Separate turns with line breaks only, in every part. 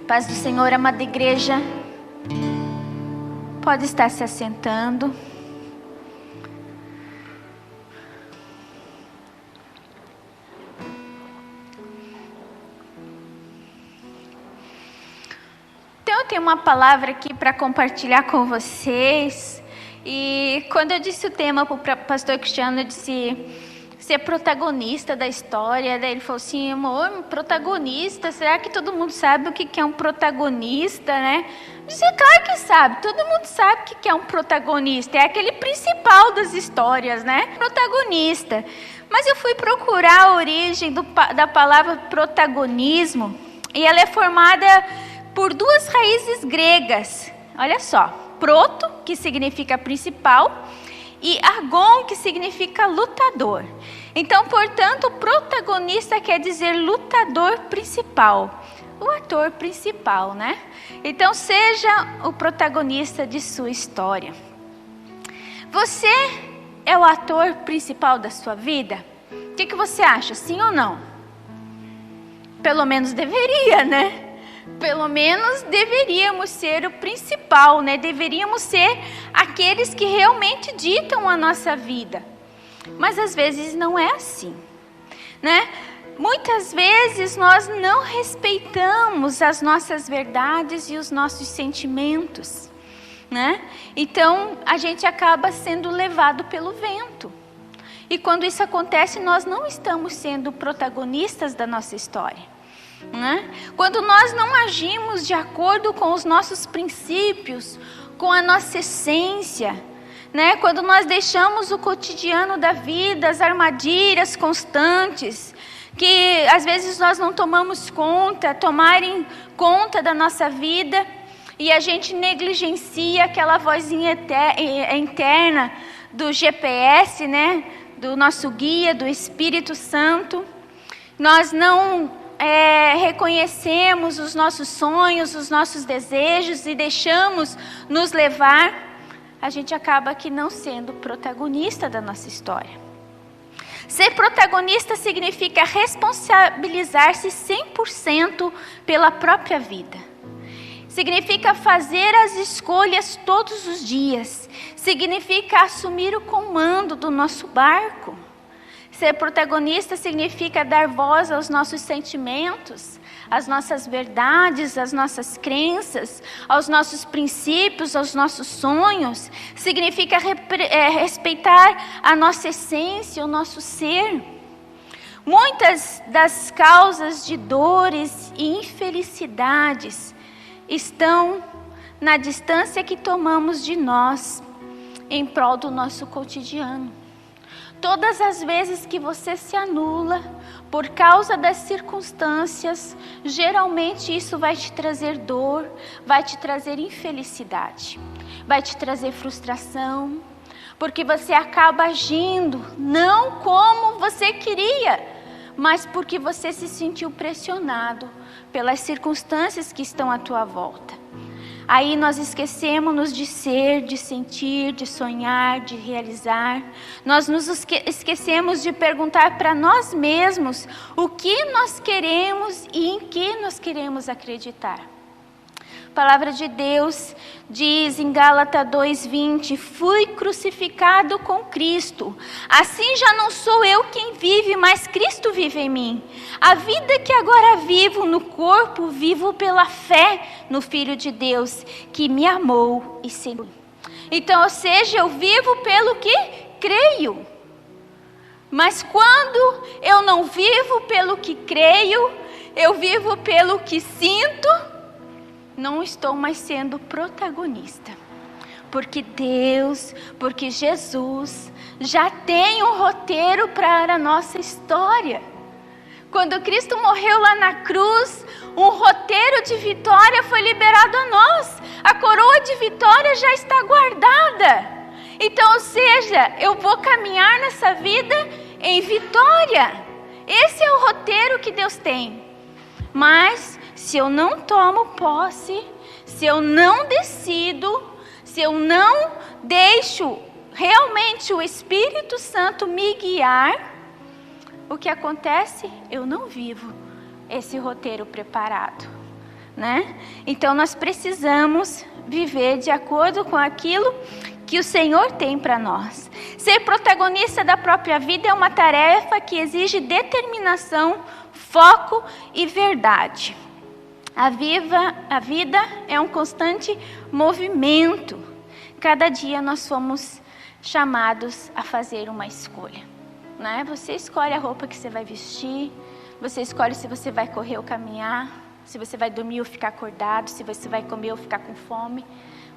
Paz do Senhor, amada igreja. Pode estar se assentando. Então eu tenho uma palavra aqui para compartilhar com vocês. E quando eu disse o tema para o pastor Cristiano, eu disse ser protagonista da história. Daí ele falou assim: amor, protagonista, será que todo mundo sabe o que é um protagonista, né? Eu disse: claro que sabe, todo mundo sabe o que é um protagonista, é aquele principal das histórias, né? Protagonista. Mas eu fui procurar a origem da palavra protagonismo, e ela é formada por duas raízes gregas. Olha só, proto, que significa principal, e agon, que significa lutador. Então, portanto, protagonista quer dizer lutador principal, o ator principal, né? Então, seja o protagonista de sua história. Você é o ator principal da sua vida? O que você acha, sim ou não? Pelo menos deveria, né? Pelo menos deveríamos ser o principal, né? Deveríamos ser aqueles que realmente ditam a nossa vida. Mas às vezes não é assim, né? Muitas vezes nós não respeitamos as nossas verdades e os nossos sentimentos, né? Então a gente acaba sendo levado pelo vento. E quando isso acontece, nós não estamos sendo protagonistas da nossa história. Né? Quando nós não agimos de acordo com os nossos princípios, com a nossa essência, né? Quando nós deixamos o cotidiano da vida, as armadilhas constantes, que às vezes nós não tomamos conta, tomarem conta da nossa vida, e a gente negligencia aquela vozinha interna do GPS, né? Do nosso guia, do Espírito Santo. Nós não reconhecemos os nossos sonhos, os nossos desejos e deixamos nos levar, a gente acaba aqui não sendo protagonista da nossa história. Ser protagonista significa responsabilizar-se 100% pela própria vida. Significa fazer as escolhas todos os dias. Significa assumir o comando do nosso barco. Ser protagonista significa dar voz aos nossos sentimentos, às nossas verdades, às nossas crenças, aos nossos princípios, aos nossos sonhos. Significa respeitar a nossa essência, o nosso ser. Muitas das causas de dores e infelicidades estão na distância que tomamos de nós em prol do nosso cotidiano. Todas as vezes que você se anula por causa das circunstâncias, geralmente isso vai te trazer dor, vai te trazer infelicidade, vai te trazer frustração, porque você acaba agindo não como você queria, mas porque você se sentiu pressionado pelas circunstâncias que estão à tua volta. Aí nós esquecemos de ser, de sentir, de sonhar, de realizar. Nós nos esquecemos de perguntar para nós mesmos o que nós queremos e em que nós queremos acreditar. A palavra de Deus diz em Gálatas 2:20: fui crucificado com Cristo. Assim já não sou eu quem vive, mas Cristo vive em mim. A vida que agora vivo no corpo, vivo pela fé no Filho de Deus, que me amou e salvou. Então, ou seja, eu vivo pelo que creio. Mas quando eu não vivo pelo que creio, eu vivo pelo que sinto, não estou mais sendo protagonista. Porque Deus, porque Jesus já tem um roteiro para a nossa história. Quando Cristo morreu lá na cruz, um roteiro de vitória foi liberado a nós. A coroa de vitória já está guardada. Então, ou seja, eu vou caminhar nessa vida em vitória. Esse é o roteiro que Deus tem. Mas se eu não tomo posse, se eu não decido, se eu não deixo realmente o Espírito Santo me guiar, o que acontece? Eu não vivo esse roteiro preparado. né? Então nós precisamos viver de acordo com aquilo que o Senhor tem para nós. Ser protagonista da própria vida é uma tarefa que exige determinação, foco e verdade. A vida é um constante movimento. Cada dia nós somos chamados a fazer uma escolha, né? Você escolhe a roupa que você vai vestir, você escolhe se você vai correr ou caminhar, se você vai dormir ou ficar acordado, se você vai comer ou ficar com fome.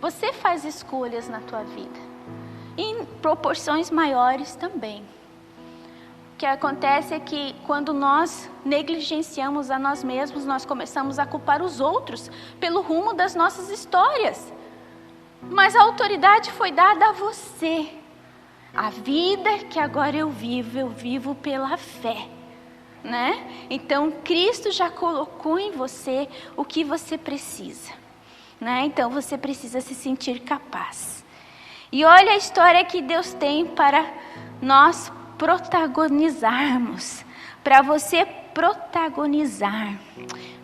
Você faz escolhas na tua vida, em proporções maiores também. O que acontece é que quando nós negligenciamos a nós mesmos, nós começamos a culpar os outros pelo rumo das nossas histórias. Mas a autoridade foi dada a você. A vida que agora eu vivo pela fé, né? Então Cristo já colocou em você o que você precisa, né? Então você precisa se sentir capaz. E olha a história que Deus tem para nós protagonizarmos, para você protagonizar.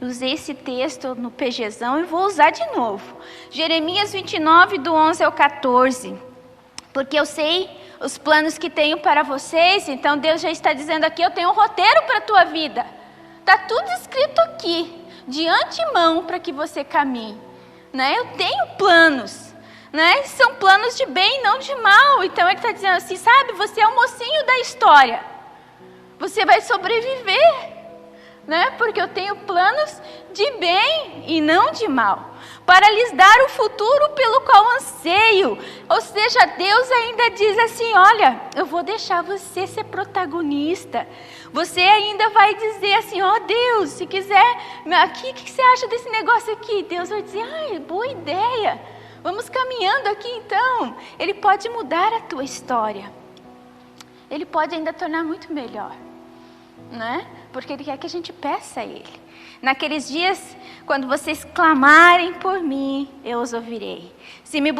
Usei esse texto no PGzão e vou usar de novo. Jeremias 29, do 11 ao 14. Porque eu sei os planos que tenho para vocês, então Deus já está dizendo aqui, eu tenho um roteiro para a tua vida. Está tudo escrito aqui, de antemão, para que você caminhe, né? Eu tenho planos, né? São planos de bem, não de mal. Então ele está dizendo assim, sabe, você é o mocinho da história. Você vai sobreviver, né? Porque eu tenho planos de bem e não de mal, para lhes dar o futuro pelo qual anseio. Ou seja, Deus ainda diz assim, olha, eu vou deixar você ser protagonista. Você ainda vai dizer assim, ó Deus, se quiser, aqui, o que você acha desse negócio aqui? Deus vai dizer, boa ideia, vamos caminhando aqui então. Ele pode mudar a tua história. Ele pode ainda tornar muito melhor, né? Porque Ele quer que a gente peça a Ele. Naqueles dias, quando vocês clamarem por mim, eu os ouvirei. Se me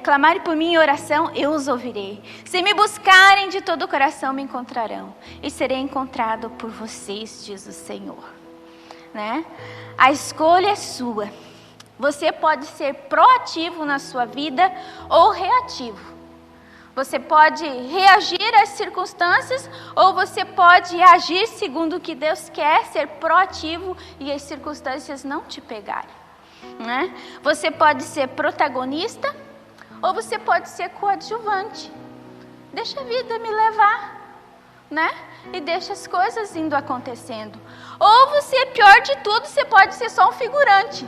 clamarem por mim em oração, eu os ouvirei. Se me buscarem de todo o coração, me encontrarão. E serei encontrado por vocês, diz o Senhor, né? A escolha é sua. Você pode ser proativo na sua vida ou reativo. Você pode reagir às circunstâncias ou você pode agir segundo o que Deus quer, ser proativo e as circunstâncias não te pegarem, né? Você pode ser protagonista ou você pode ser coadjuvante. Deixa a vida me levar, né? E deixa as coisas indo acontecendo. Ou você, pior de tudo, você pode ser só um figurante.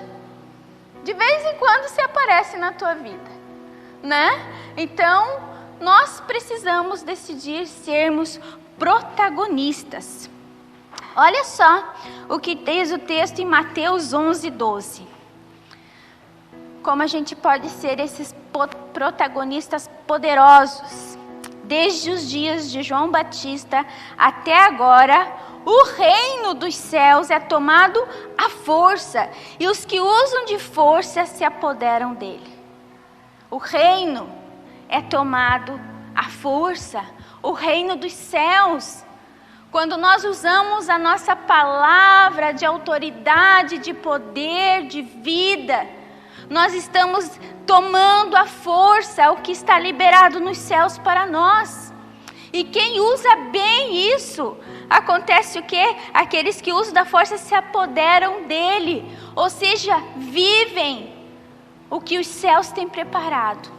De vez em quando você aparece na tua vida, né? Então nós precisamos decidir sermos protagonistas. Olha só o que diz o texto em Mateus 11, 12. Como a gente pode ser esses protagonistas poderosos. Desde os dias de João Batista até agora, o reino dos céus é tomado à força, e os que usam de força se apoderam dele. O reino é tomado à força, o reino dos céus. Quando nós usamos a nossa palavra de autoridade, de poder, de vida, nós estamos tomando à força o que está liberado nos céus para nós. E quem usa bem isso, acontece o quê? Aqueles que usam da força se apoderam dele, ou seja, vivem o que os céus têm preparado.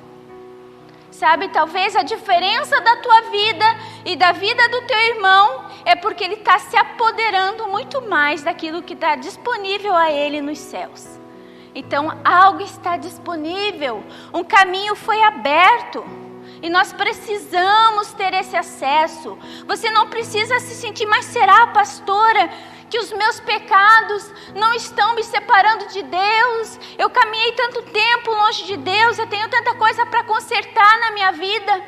Sabe, talvez a diferença da tua vida e da vida do teu irmão é porque ele está se apoderando muito mais daquilo que está disponível a ele nos céus. Então algo está disponível, um caminho foi aberto e nós precisamos ter esse acesso. Você não precisa se sentir, mas será, pastora, que os meus pecados não estão me separando de Deus? Eu caminhei tanto tempo longe de Deus, eu tenho tanta coisa para consertar na minha vida.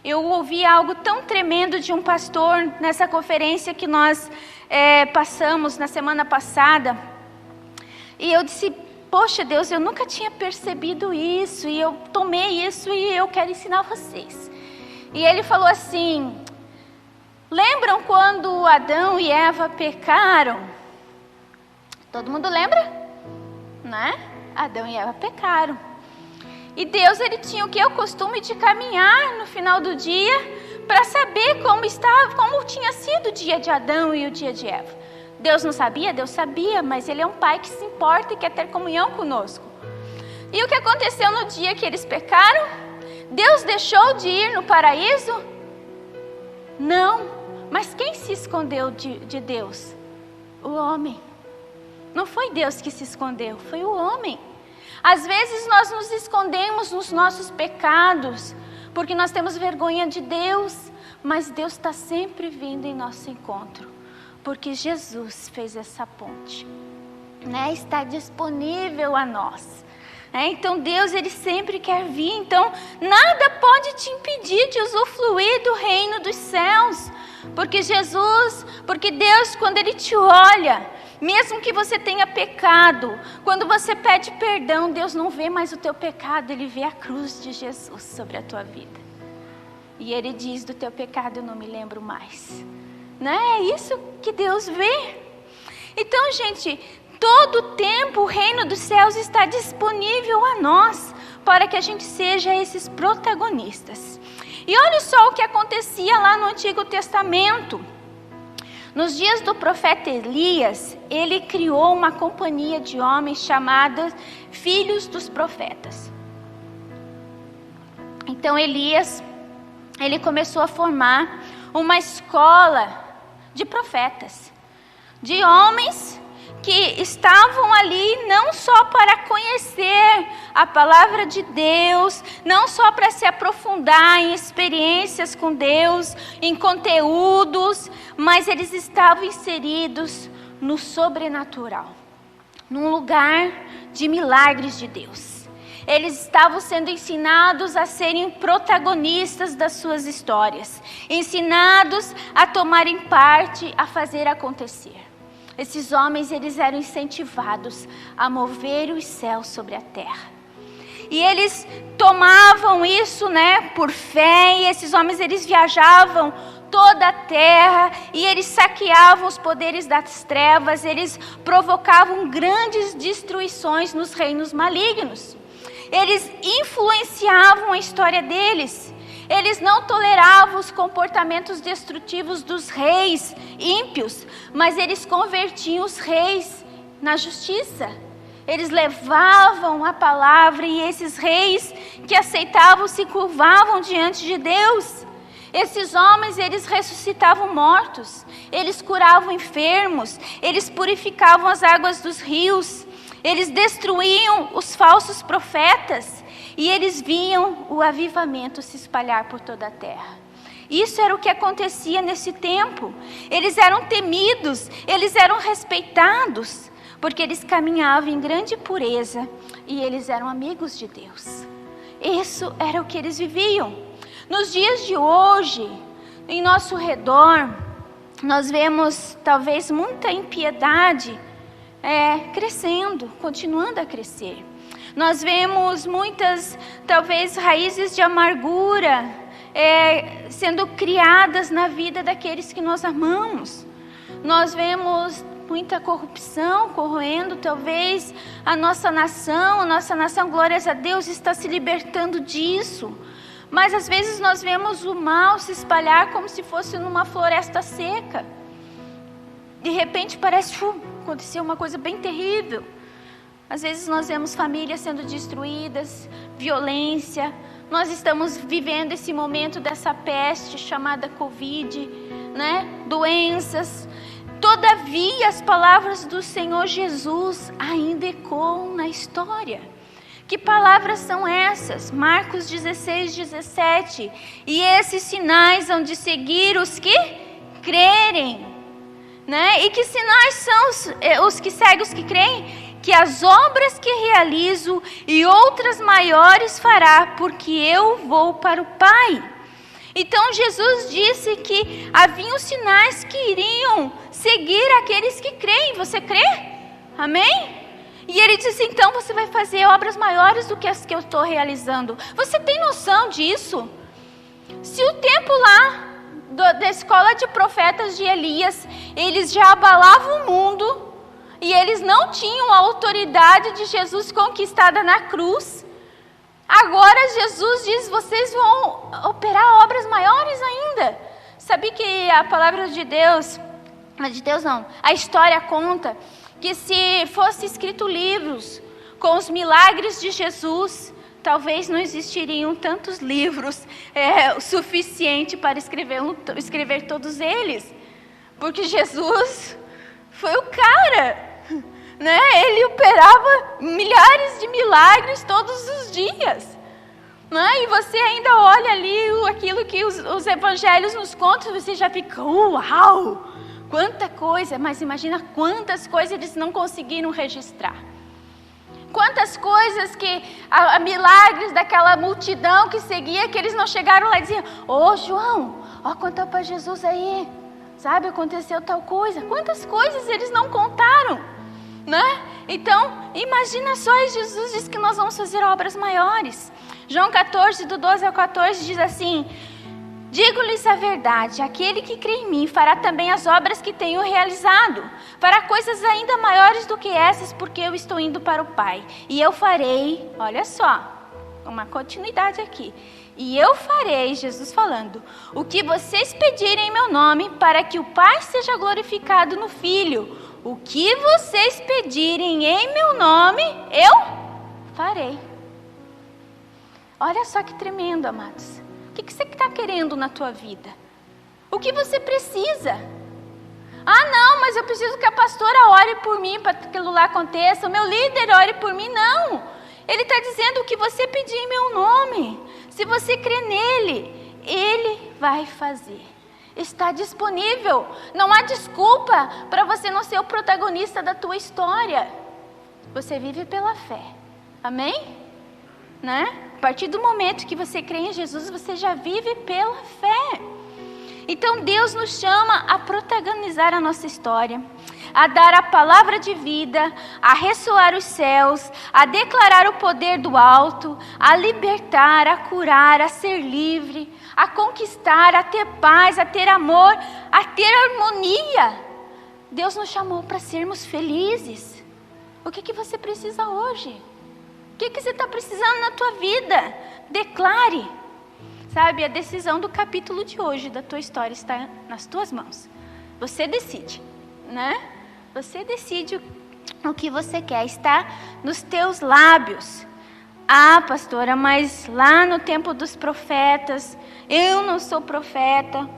Eu ouvi algo tão tremendo de um pastor nessa conferência que nós passamos na semana passada. E eu disse, poxa Deus, eu nunca tinha percebido isso, e eu tomei isso e eu quero ensinar vocês. E ele falou assim, lembram quando Adão e Eva pecaram? Todo mundo lembra? né? Adão e Eva pecaram. E Deus, ele tinha o costume de caminhar no final do dia para saber como tinha sido o dia de Adão e o dia de Eva. Deus não sabia? Deus sabia, mas ele é um pai que se importa e quer ter comunhão conosco. E o que aconteceu no dia que eles pecaram? Deus deixou de ir no paraíso? Não. Mas quem se escondeu de Deus? O homem. Não foi Deus que se escondeu, foi o homem. Às vezes nós nos escondemos nos nossos pecados, porque nós temos vergonha de Deus, mas Deus está sempre vindo em nosso encontro, porque Jesus fez essa ponte, né? Está disponível a nós. Então Deus, ele sempre quer vir. Então nada pode te impedir de usufruir do reino dos céus, porque Deus, quando ele te olha, mesmo que você tenha pecado, quando você pede perdão, Deus não vê mais o teu pecado, ele vê a cruz de Jesus sobre a tua vida. E ele diz: do teu pecado eu não me lembro mais. Né? É isso que Deus vê. Então, gente, todo o tempo o reino dos céus está disponível a nós, para que a gente seja esses protagonistas. E olha só o que acontecia lá no Antigo Testamento. Nos dias do profeta Elias, ele criou uma companhia de homens chamada Filhos dos Profetas. Então Elias, ele começou a formar uma escola de profetas, de homens que estavam ali não só para conhecer a palavra de Deus, não só para se aprofundar em experiências com Deus, em conteúdos, mas eles estavam inseridos no sobrenatural, num lugar de milagres de Deus. Eles estavam sendo ensinados a serem protagonistas das suas histórias, ensinados a tomarem parte, a fazer acontecer. Esses homens, eles eram incentivados a mover os céus sobre a terra. E eles tomavam isso, né, por fé, e esses homens, eles viajavam toda a terra, e eles saqueavam os poderes das trevas, eles provocavam grandes destruições nos reinos malignos. Eles influenciavam a história deles. Eles não toleravam os comportamentos destrutivos dos reis ímpios, mas eles convertiam os reis na justiça. Eles levavam a palavra, e esses reis que aceitavam se curvavam diante de Deus. Esses homens, eles ressuscitavam mortos, eles curavam enfermos, eles purificavam as águas dos rios, eles destruíam os falsos profetas, e eles viam o avivamento se espalhar por toda a terra. Isso era o que acontecia nesse tempo. Eles eram temidos, eles eram respeitados, porque eles caminhavam em grande pureza, e eles eram amigos de Deus. Isso era o que eles viviam. Nos dias de hoje, em nosso redor, nós vemos talvez muita impiedade crescendo, continuando a crescer. Nós vemos muitas, talvez, raízes de amargura sendo criadas na vida daqueles que nós amamos. Nós vemos muita corrupção corroendo, talvez, a nossa nação, glórias a Deus, está se libertando disso. Mas às vezes nós vemos o mal se espalhar como se fosse numa floresta seca. De repente parece que aconteceu uma coisa bem terrível. Às vezes nós vemos famílias sendo destruídas, violência. Nós estamos vivendo esse momento dessa peste chamada Covid, né? Doenças. Todavia as palavras do Senhor Jesus ainda ecoam na história. Que palavras são essas? Marcos 16:17. E esses sinais hão de seguir os que crerem. Né? E que sinais são os que seguem os que creem? Que as obras que realizo e outras maiores fará, porque eu vou para o Pai. Então Jesus disse que haviam sinais que iriam seguir aqueles que creem. Você crê? Amém? E ele disse: então você vai fazer obras maiores do que as que eu estou realizando. Você tem noção disso? Se o tempo lá da escola de profetas de Elias, eles já abalavam o mundo, e eles não tinham a autoridade de Jesus conquistada na cruz. Agora Jesus diz: vocês vão operar obras maiores ainda. Sabe que a palavra de Deus não, a história conta que se fosse escrito livros com os milagres de Jesus, talvez não existiriam tantos livros o suficiente para escrever todos eles. Porque Jesus foi o cara, né? Ele operava milhares de milagres todos os dias. Né? E você ainda olha ali aquilo que os evangelhos nos contam, você já fica, uau! Quanta coisa! Mas imagina quantas coisas eles não conseguiram registrar. Quantas coisas milagres daquela multidão que seguia, que eles não chegaram lá e diziam: ô João, ó, conta para Jesus aí, sabe, aconteceu tal coisa. Quantas coisas eles não contaram, né? Então, imagina só, e Jesus diz que nós vamos fazer obras maiores. João 14, do 12 ao 14, diz assim: digo-lhes a verdade, aquele que crê em mim fará também as obras que tenho realizado, fará coisas ainda maiores do que essas, porque eu estou indo para o Pai. E eu farei, olha só, uma continuidade aqui. E eu farei, Jesus falando, o que vocês pedirem em meu nome, para que o Pai seja glorificado no Filho. O que vocês pedirem em meu nome, eu farei. Olha só que tremendo, amados. O que você está querendo na tua vida? O que você precisa? Ah, não, mas eu preciso que a pastora ore por mim para que aquilo lá aconteça. O meu líder ore por mim. Não. Ele está dizendo o que você pedir em meu nome. Se você crê nele, ele vai fazer. Está disponível. Não há desculpa para você não ser o protagonista da tua história. Você vive pela fé. Amém? Né? A partir do momento que você crê em Jesus, você já vive pela fé. Então Deus nos chama a protagonizar a nossa história, a dar a palavra de vida, a ressoar os céus, a declarar o poder do alto, a libertar, a curar, a ser livre, a conquistar, a ter paz, a ter amor, a ter harmonia. Deus nos chamou para sermos felizes. O que você precisa hoje? O que você está precisando na tua vida? Declare. Sabe, a decisão do capítulo de hoje da tua história está nas tuas mãos. Você decide, né? Você decide o que você quer. Está nos teus lábios. Ah, pastora, mas lá no tempo dos profetas, eu não sou profeta.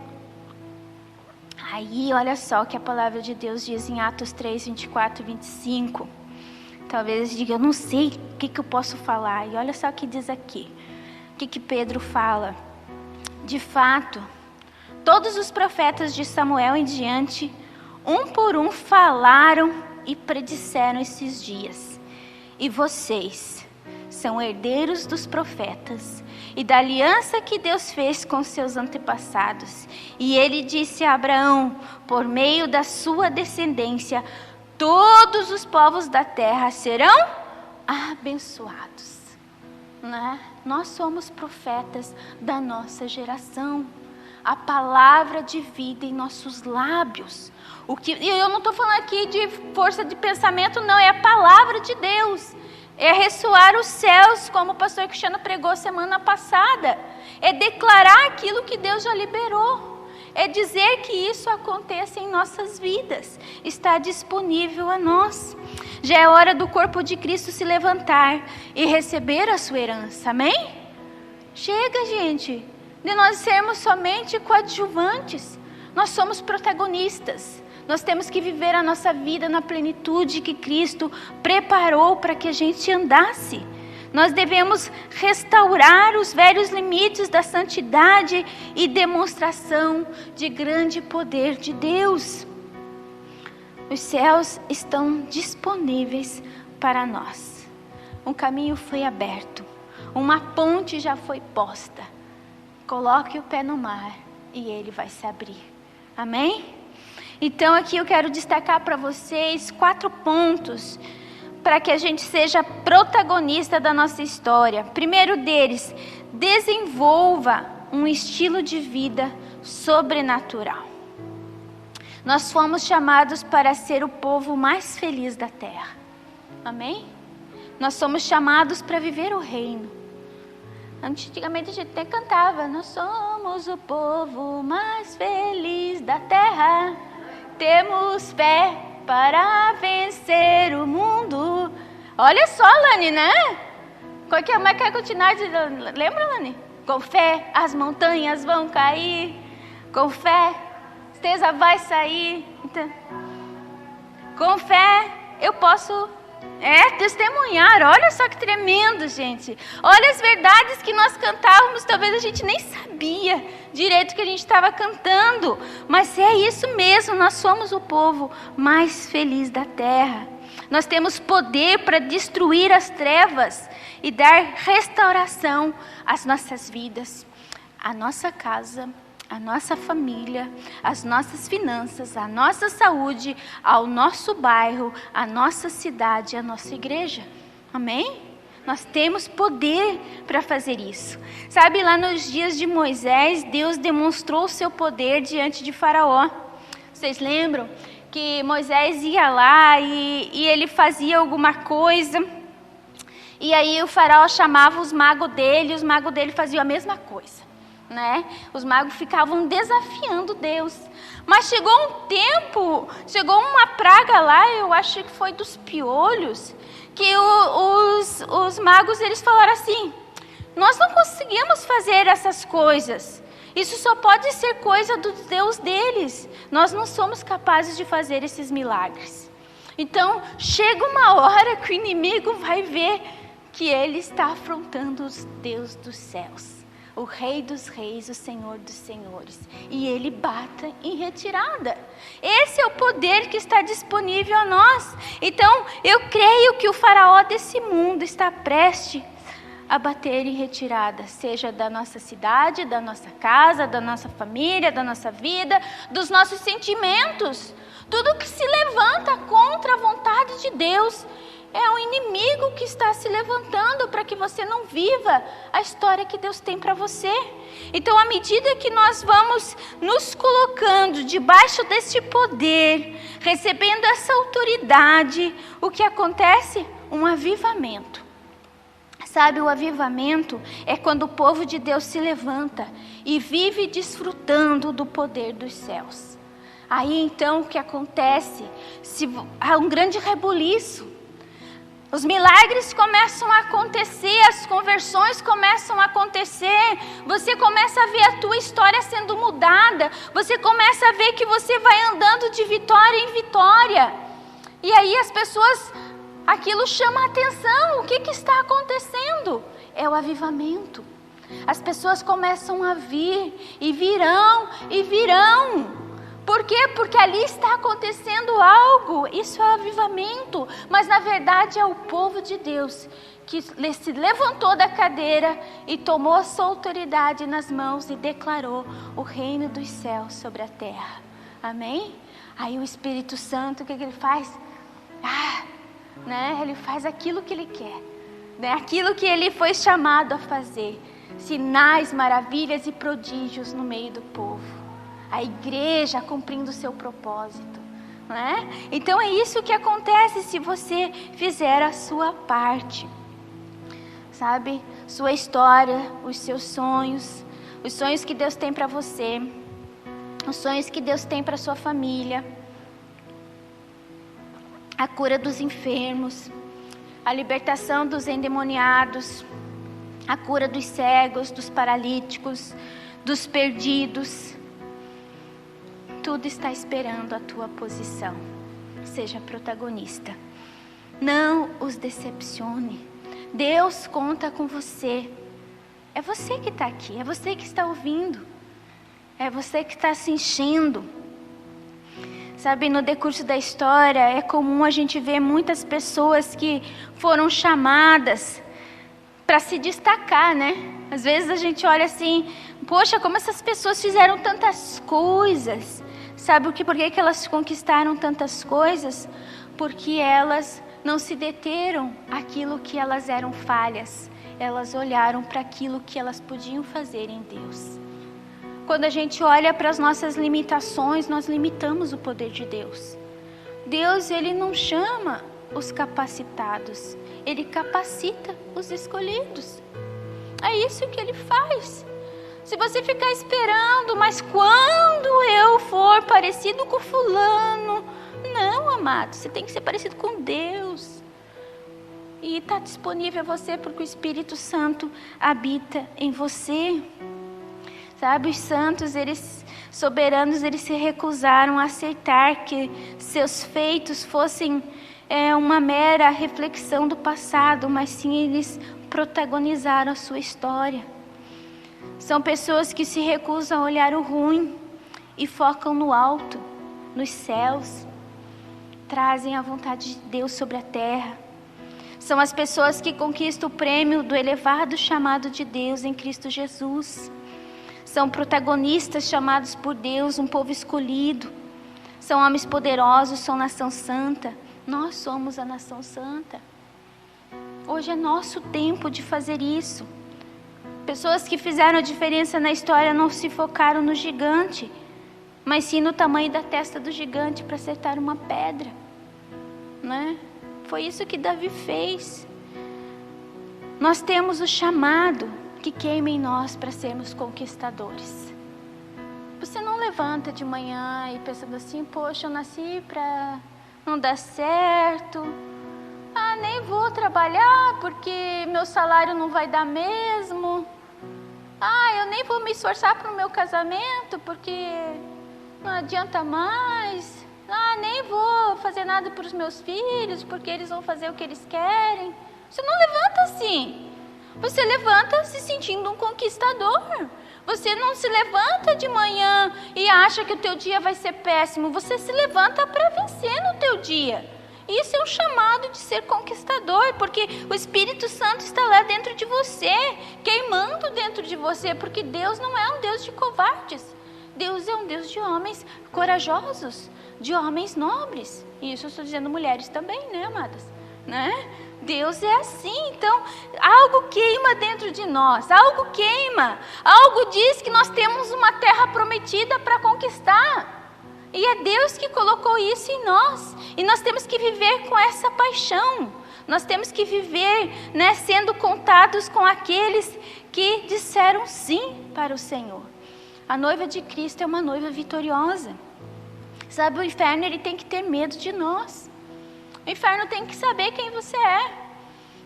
Aí, olha só o que a palavra de Deus diz em Atos 3, 24 e 25. Talvez diga, eu não sei o que eu posso falar. E olha só o que diz aqui. O que Pedro fala. De fato, todos os profetas de Samuel em diante, um por um falaram e predisseram esses dias. E vocês são herdeiros dos profetas e da aliança que Deus fez com seus antepassados. E ele disse a Abraão, por meio da sua descendência, todos os povos da terra serão abençoados. Né? Nós somos profetas da nossa geração. A palavra de vida em nossos lábios. E eu não estou falando aqui de força de pensamento, não. É a palavra de Deus. É ressoar os céus, como o pastor Cristiano pregou semana passada. É declarar aquilo que Deus já liberou. É dizer que isso aconteça em nossas vidas. Está disponível a nós. Já é hora do corpo de Cristo se levantar e receber a sua herança. Amém? Chega, gente, de nós sermos somente coadjuvantes. Nós somos protagonistas. Nós temos que viver a nossa vida na plenitude que Cristo preparou para que a gente andasse. Nós devemos restaurar os velhos limites da santidade e demonstração de grande poder de Deus. Os céus estão disponíveis para nós. Um caminho foi aberto. Uma ponte já foi posta. Coloque o pé no mar e ele vai se abrir. Amém? Então aqui eu quero destacar para vocês 4 pontos para que a gente seja protagonista da nossa história. Primeiro deles, desenvolva um estilo de vida sobrenatural. Nós fomos chamados para ser o povo mais feliz da terra. Amém? Nós somos chamados para viver o reino. Antigamente a gente até cantava: nós somos o povo mais feliz da terra. Temos fé para vencer o mundo. Olha só, Lani, né? Qual que é mais que é continuar? Lembra, Lani? Com fé as montanhas vão cair. Com fé a tristeza vai sair. Então, com fé eu posso testemunhar. Olha só que tremendo, gente. Olha as verdades que nós cantávamos. Talvez a gente nem sabia direito o que a gente estava cantando. Mas é isso mesmo. Nós somos o povo mais feliz da terra. Nós temos poder para destruir as trevas e dar restauração às nossas vidas, à nossa casa, à nossa família, às nossas finanças, à nossa saúde, ao nosso bairro, à nossa cidade, à nossa igreja. Amém? Nós temos poder para fazer isso. Sabe, lá nos dias de Moisés, Deus demonstrou o seu poder diante de Faraó. Vocês lembram que Moisés ia lá e ele fazia alguma coisa, e aí o faraó chamava os magos dele faziam a mesma coisa, né? Os magos ficavam desafiando Deus. Mas chegou um tempo, chegou uma praga lá, eu acho que foi dos piolhos, que os magos eles falaram assim: nós não conseguimos fazer essas coisas. Isso só pode ser coisa do Deus deles. Nós não somos capazes de fazer esses milagres. Então, chega uma hora que o inimigo vai ver que ele está afrontando os Deus dos céus, o Rei dos reis, o Senhor dos senhores. E ele bata em retirada. Esse é o poder que está disponível a nós. Então, eu creio que o faraó desse mundo está prestes a bater em retirada, seja da nossa cidade, da nossa casa, da nossa família, da nossa vida, dos nossos sentimentos. Tudo que se levanta contra a vontade de Deus é um inimigo que está se levantando para que você não viva a história que Deus tem para você. Então, à medida que nós vamos nos colocando debaixo desse poder, recebendo essa autoridade, o que acontece? Um avivamento. Sabe, o avivamento é quando o povo de Deus se levanta e vive desfrutando do poder dos céus. Aí então o que acontece? Há um grande rebuliço. Os milagres começam a acontecer, as conversões começam a acontecer. Você começa a ver a tua história sendo mudada. Você começa a ver que você vai andando de vitória em vitória. E aí as pessoas... aquilo chama a atenção. O que está acontecendo? É o avivamento. As pessoas começam a vir e virão e virão. Por quê? Porque ali está acontecendo algo. Isso é o avivamento. Mas na verdade é o povo de Deus que se levantou da cadeira e tomou a sua autoridade nas mãos e declarou o reino dos céus sobre a terra. Amém? Aí o Espírito Santo, o que ele faz? Ele faz aquilo que ele quer, né? Aquilo que ele foi chamado a fazer, sinais, maravilhas e prodígios no meio do povo, a igreja cumprindo o seu propósito, né? Então é isso que acontece se você fizer a sua parte, sabe? Sua história, os seus sonhos, os sonhos que Deus tem para você, os sonhos que Deus tem para sua família, a cura dos enfermos, a libertação dos endemoniados, a cura dos cegos, dos paralíticos, dos perdidos. Tudo está esperando a tua posição. Seja protagonista. Não os decepcione. Deus conta com você. É você que está aqui, é você que está ouvindo, é você que está se enchendo. Sabe, no decurso da história, é comum a gente ver muitas pessoas que foram chamadas para se destacar, né? Às vezes a gente olha assim, poxa, como essas pessoas fizeram tantas coisas. Sabe por que elas conquistaram tantas coisas? Porque elas não se deteram àquilo que elas eram falhas. Elas olharam para aquilo que elas podiam fazer em Deus. Quando a gente olha para as nossas limitações, nós limitamos o poder de Deus. Deus, Ele não chama os capacitados, Ele capacita os escolhidos. É isso que Ele faz. Se você ficar esperando, mas quando eu for parecido com fulano, não, amado, você tem que ser parecido com Deus. E está disponível a você porque o Espírito Santo habita em você. Sabe, os santos, eles soberanos, eles se recusaram a aceitar que seus feitos fossem uma mera reflexão do passado, mas sim eles protagonizaram a sua história. São pessoas que se recusam a olhar o ruim e focam no alto, nos céus. Trazem a vontade de Deus sobre a terra. São as pessoas que conquistam o prêmio do elevado chamado de Deus em Cristo Jesus. São protagonistas chamados por Deus, um povo escolhido. São homens poderosos, são nação santa. Nós somos a nação santa. Hoje é nosso tempo de fazer isso. Pessoas que fizeram a diferença na história não se focaram no gigante, mas sim no tamanho da testa do gigante para acertar uma pedra, né? Foi isso que Davi fez. Nós temos o chamado que queima em nós para sermos conquistadores. Você não levanta de manhã e pensando assim, poxa, eu nasci para não dar certo. Nem vou trabalhar porque meu salário não vai dar mesmo. Eu nem vou me esforçar para o meu casamento porque não adianta mais. Nem vou fazer nada para os meus filhos porque eles vão fazer o que eles querem. Você não levanta assim. Você levanta se sentindo um conquistador. Você não se levanta de manhã e acha que o teu dia vai ser péssimo. Você se levanta para vencer no teu dia. Isso é um chamado de ser conquistador, porque o Espírito Santo está lá dentro de você, queimando dentro de você, porque Deus não é um Deus de covardes. Deus é um Deus de homens corajosos, de homens nobres. E isso eu estou dizendo mulheres também, né, amadas? Né? Deus é assim, então algo queima dentro de nós, algo queima, algo diz que nós temos uma terra prometida para conquistar. E é Deus que colocou isso em nós. E nós temos que viver com essa paixão. Nós temos que viver, né, sendo contados com aqueles que disseram sim para o Senhor. A noiva de Cristo é uma noiva vitoriosa. Sabe, o inferno ele tem que ter medo de nós. O inferno tem que saber quem você é.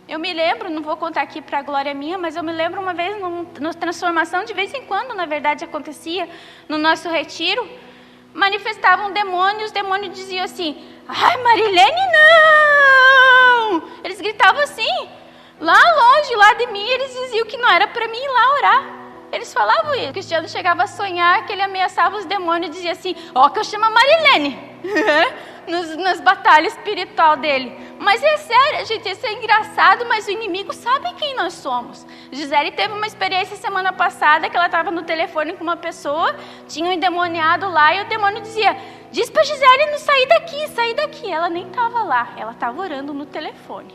Eu me lembro, não vou contar aqui para a glória minha, mas eu me lembro uma vez, na transformação, de vez em quando, na verdade, acontecia no nosso retiro, manifestava um demônio, e os demônios diziam assim, ai, Marilene, não! Eles gritavam assim, lá longe, lá de mim, eles diziam que não era para mim ir lá orar. Eles falavam isso. O Cristiano chegava a sonhar que ele ameaçava os demônios e dizia assim, que eu chamo a Marilene, nas batalhas espiritual dele. Mas é sério, gente, isso é engraçado, mas o inimigo sabe quem nós somos. Gisele teve uma experiência semana passada que ela estava no telefone com uma pessoa, tinha um endemoniado lá e o demônio dizia, diz para Gisele não sair daqui, sair daqui. Ela nem estava lá, ela estava orando no telefone,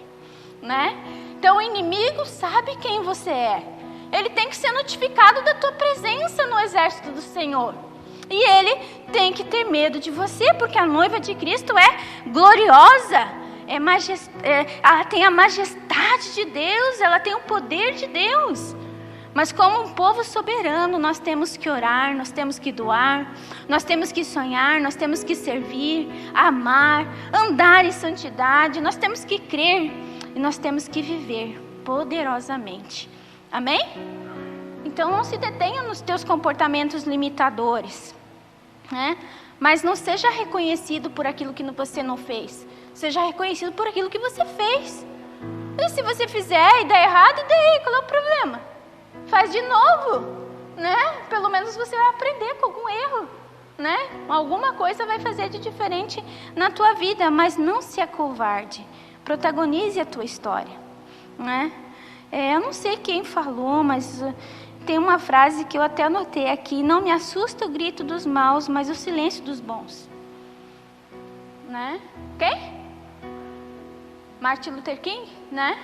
né? Então o inimigo sabe quem você é. Ele tem que ser notificado da tua presença no exército do Senhor. E ele tem que ter medo de você, porque a noiva de Cristo é gloriosa, ela tem a majestade de Deus, ela tem o poder de Deus. Mas como um povo soberano, nós temos que orar, nós temos que doar, nós temos que sonhar, nós temos que servir, amar, andar em santidade, nós temos que crer e nós temos que viver poderosamente. Amém? Então não se detenha nos teus comportamentos limitadores, né? Mas não seja reconhecido por aquilo que você não fez. Seja reconhecido por aquilo que você fez. E se você fizer e der errado, e daí? Qual é o problema? Faz de novo, né? Pelo menos você vai aprender com algum erro, né? Alguma coisa vai fazer de diferente na tua vida, mas não se acovarde. Protagonize a tua história, né? Eu não sei quem falou, mas tem uma frase que eu até anotei aqui. Não me assusta o grito dos maus, mas o silêncio dos bons. Né? Quem? Martin Luther King, né?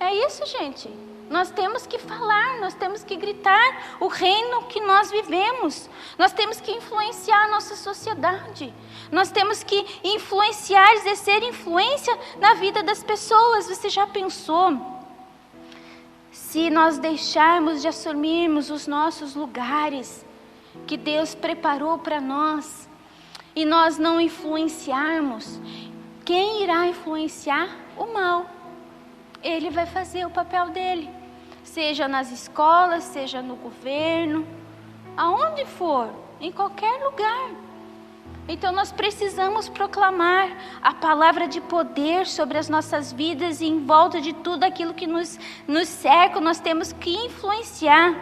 É isso, gente. Nós temos que falar, nós temos que gritar o reino que nós vivemos. Nós temos que influenciar a nossa sociedade. Nós temos que influenciar, exercer influência na vida das pessoas. Você já pensou? Se nós deixarmos de assumirmos os nossos lugares que Deus preparou para nós e nós não influenciarmos, quem irá influenciar? O mal. Ele vai fazer o papel dele, seja nas escolas, seja no governo, aonde for, em qualquer lugar. Então nós precisamos proclamar a palavra de poder sobre as nossas vidas e em volta de tudo aquilo que nos cerca, nós temos que influenciar.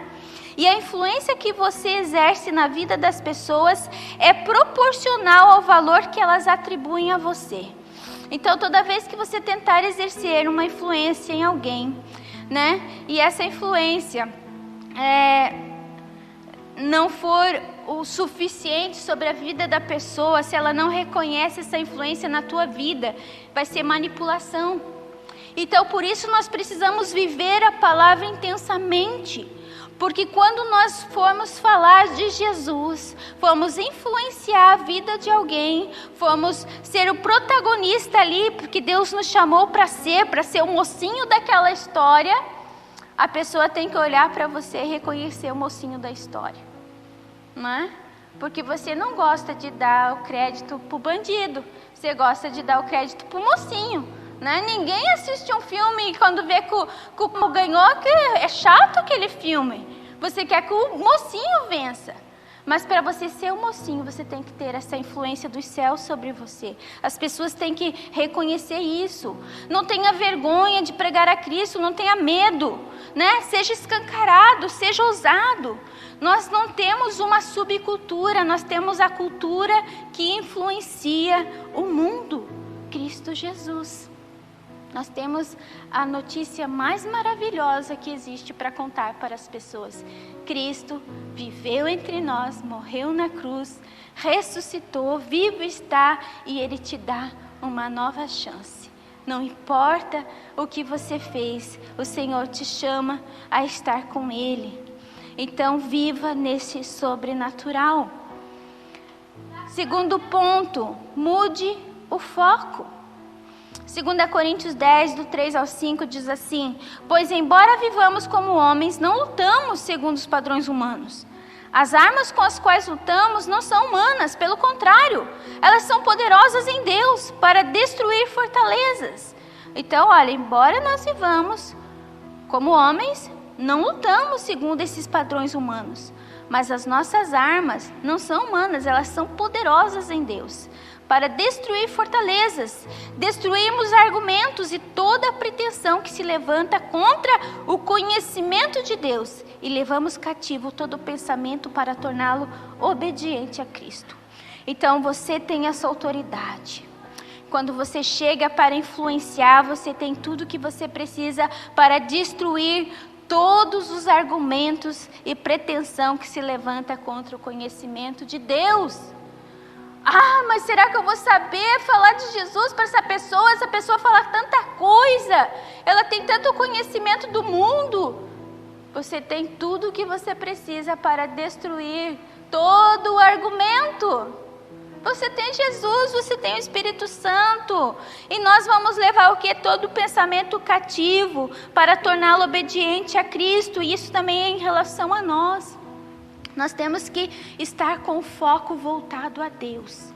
E a influência que você exerce na vida das pessoas é proporcional ao valor que elas atribuem a você. Então, toda vez que você tentar exercer uma influência em alguém, né? E essa influência não for o suficiente sobre a vida da pessoa, se ela não reconhece essa influência na tua vida, vai ser manipulação. Então, por isso nós precisamos viver a palavra intensamente. Porque quando nós formos falar de Jesus, formos influenciar a vida de alguém, formos ser o protagonista ali, porque Deus nos chamou para ser o mocinho daquela história, a pessoa tem que olhar para você e reconhecer o mocinho da história. Não é? Porque você não gosta de dar o crédito para o bandido, você gosta de dar o crédito para o mocinho. Né? Ninguém assiste um filme e quando vê que o ganhou, que é chato aquele filme. Você quer que o mocinho vença. Mas para você ser o mocinho, você tem que ter essa influência dos céus sobre você. As pessoas têm que reconhecer isso. Não tenha vergonha de pregar a Cristo, não tenha medo. Né? Seja escancarado, seja ousado. Nós não temos uma subcultura, nós temos a cultura que influencia o mundo. Cristo Jesus. Nós temos a notícia mais maravilhosa que existe para contar para as pessoas. Cristo viveu entre nós, morreu na cruz, ressuscitou, vivo está e Ele te dá uma nova chance. Não importa o que você fez, o Senhor te chama a estar com Ele. Então viva nesse sobrenatural. Segundo ponto, mude o foco. 2 Coríntios 10, do 3 ao 5, diz assim: pois embora vivamos como homens, não lutamos segundo os padrões humanos. As armas com as quais lutamos não são humanas, pelo contrário, elas são poderosas em Deus para destruir fortalezas. Então, olha, embora nós vivamos como homens, não lutamos segundo esses padrões humanos. Mas as nossas armas não são humanas, elas são poderosas em Deus para destruir fortalezas, destruirmos argumentos e toda a pretensão que se levanta contra o conhecimento de Deus e levamos cativo todo o pensamento para torná-lo obediente a Cristo. Então você tem essa autoridade. Quando você chega para influenciar, você tem tudo que você precisa para destruir todos os argumentos e pretensão que se levanta contra o conhecimento de Deus. Ah, mas será que eu vou saber falar de Jesus para essa pessoa? Essa pessoa fala tanta coisa, ela tem tanto conhecimento do mundo. Você tem tudo o que você precisa para destruir todo o argumento. Você tem Jesus, você tem o Espírito Santo. E nós vamos levar o quê? Todo o pensamento cativo para torná-lo obediente a Cristo. E isso também é em relação a nós. Nós temos que estar com o foco voltado a Deus.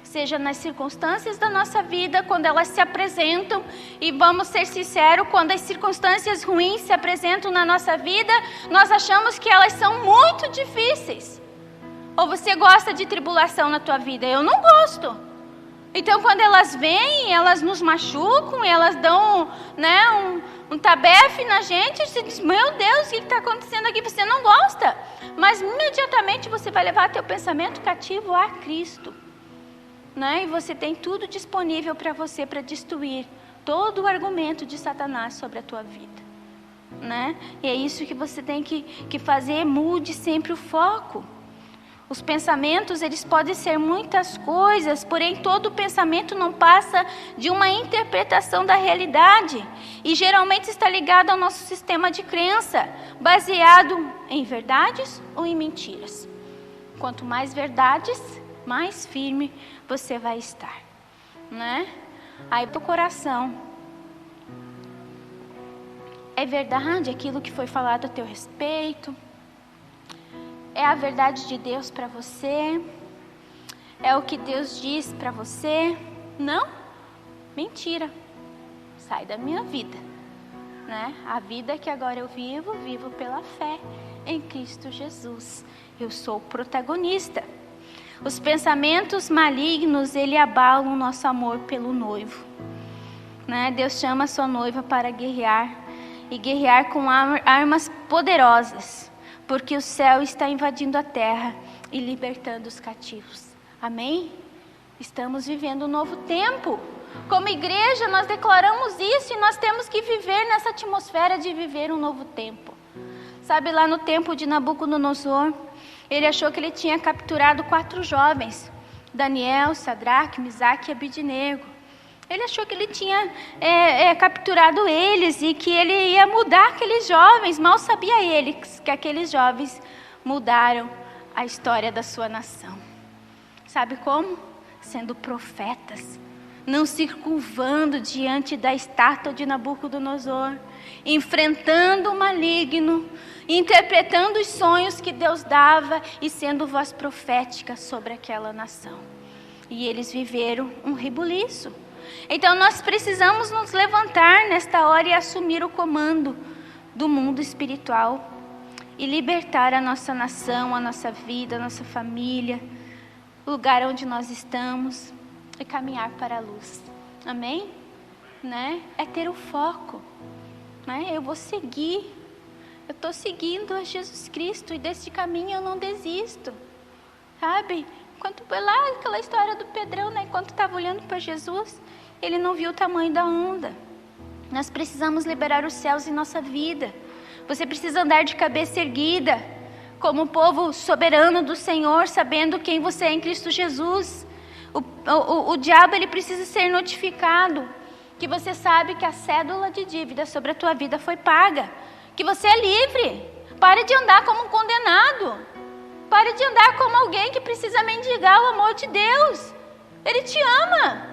Seja nas circunstâncias da nossa vida, quando elas se apresentam. E vamos ser sinceros, quando as circunstâncias ruins se apresentam na nossa vida, nós achamos que elas são muito difíceis. Ou você gosta de tribulação na tua vida? Eu não gosto. Então quando elas vêm, elas nos machucam, elas dão, né, um tabefe na gente, você diz, meu Deus, o que está acontecendo aqui? Você não gosta, mas imediatamente você vai levar teu pensamento cativo a Cristo, né? E você tem tudo disponível para você, para destruir todo o argumento de Satanás sobre a tua vida, né? E é isso que você tem que fazer, mude sempre o foco. Os pensamentos, eles podem ser muitas coisas, porém todo pensamento não passa de uma interpretação da realidade. E geralmente está ligado ao nosso sistema de crença, baseado em verdades ou em mentiras. Quanto mais verdades, mais firme você vai estar, né? Aí pro coração, é verdade aquilo que foi falado a teu respeito? É a verdade de Deus para você? É o que Deus diz para você? Não? Mentira. Sai da minha vida, né? A vida que agora eu vivo, vivo pela fé em Cristo Jesus. Eu sou o protagonista. Os pensamentos malignos, ele abalam o nosso amor pelo noivo, né? Deus chama a sua noiva para guerrear, e guerrear com armas poderosas, porque o céu está invadindo a terra e libertando os cativos. Amém? Estamos vivendo um novo tempo. Como igreja, nós declaramos isso, e nós temos que viver nessa atmosfera de viver um novo tempo. Sabe, lá no tempo de Nabucodonosor, ele achou que ele tinha capturado 4 jovens, Daniel, Sadraque, Misaque e Abidnego. Ele achou que ele tinha capturado eles e que ele ia mudar aqueles jovens. Mal sabia ele que aqueles jovens mudaram a história da sua nação. Sabe como? Sendo profetas, não se curvando diante da estátua de Nabucodonosor, enfrentando o maligno, interpretando os sonhos que Deus dava e sendo voz profética sobre aquela nação. E eles viveram um rebuliço. Então nós precisamos nos levantar nesta hora e assumir o comando do mundo espiritual e libertar a nossa nação, a nossa vida, a nossa família, o lugar onde nós estamos, e caminhar para a luz. Amém? Né? É ter o foco, né? Eu vou seguir, eu estou seguindo a Jesus Cristo, e desse caminho eu não desisto, sabe? Quando foi lá aquela história do Pedrão, né? Enquanto estava olhando para Jesus, ele não viu o tamanho da onda. Nós precisamos liberar os céus em nossa vida. Você precisa andar de cabeça erguida, como o povo soberano do Senhor, sabendo quem você é em Cristo Jesus. O diabo, ele precisa ser notificado, que você sabe que a cédula de dívida sobre a tua vida foi paga, que você é livre. Pare de andar como um condenado. Pare de andar como alguém que precisa mendigar o amor de Deus. Ele te ama.